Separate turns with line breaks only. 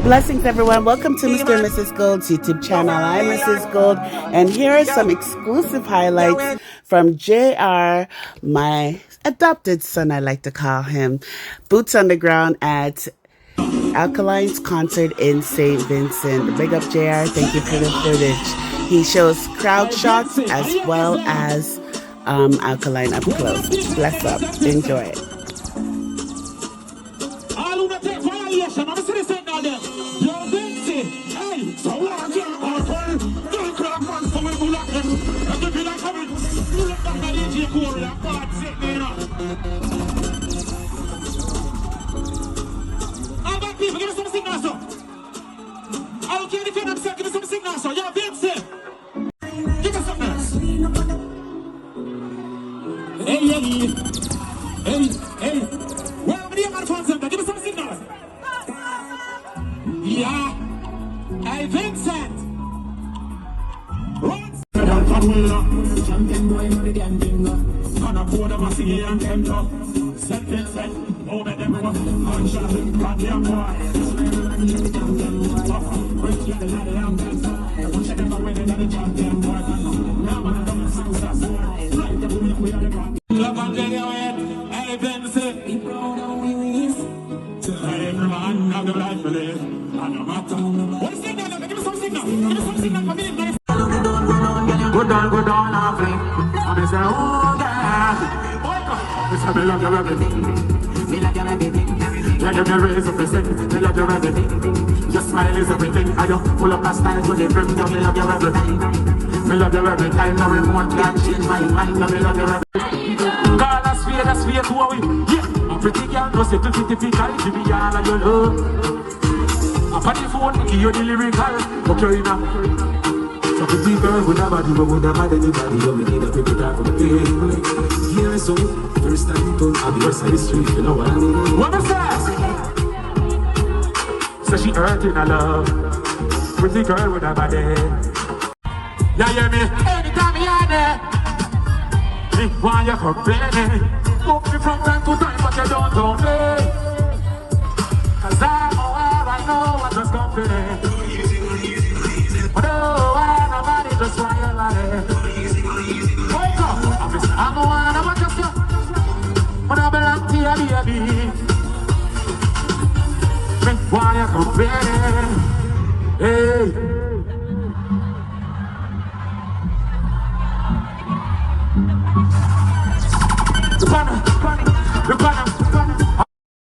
Blessings, everyone. Welcome to Mr. and Mrs. Gold's YouTube channel. I'm Mrs. Gold, and here are some exclusive highlights from JR, my adopted son, I like to call him. Boots on the ground at Alkaline's concert in St. Vincent. Big up JR. Thank you for the footage. He shows crowd shots as well as Alkaline up close. Bless up. Enjoy it.
I'm a citizen now there. Yo, Vincent. Hey, so what you are for? Don't crack man, so we will lock him. I'm going to be like coming. You look back at AJ Corey, I'm God sitting there now. All back people, give me some signals, sir. I don't care if you're not sick, give me some signals, sir. Yo, Vincent. Give me some else. Hey. Where are the man from Center? Give me some signals. Yeah, hey Vincent. Champion boy for the damn thing. Can afford a massy and temper. Set Vincent, over them go. Unshot, goddamn boy. Rich like the ladder, I'm dancing. Watch them go winning at the champion boy. Now man, I don't success. Right, the women we are the god. Love and radio, hey Vincent. Be proud of we win. Hey everyone, have the life to live. What is signal? Give me some signal. Give me some signal for me. Go down, laughing. I'm say, oh God. It's a me love you everything. Me love you everything. Yeah, give me a raise up the sing. Me love you everything. Your smile is everything. I you pull up a style to the brim. Me love you everything. Me love you every time. No remote can change my mind. Me love you everything. Call us fear, who are we? Yeah, I'm pretty girl. No say 50-50 carry. Give me all of your love. Up on the phone, give you the lyrical. Okay, now. So pretty girl with a body, but with a bad anybody. You need a pretty girl for the pain. Here so, first time to have your side street, you know what I mean? What is that? So she hurting her love. Pretty girl with a body. Yeah, hear me? Anytime you're there, me want you complaining. Move me from time to time, but you don't me. Cause I'm aware, I know what was confident. Oh no, I nobody just want your life. Wake up, I'm the one and I'm just you. When I belong to you, baby. Make why you complaining. Hey. The banner.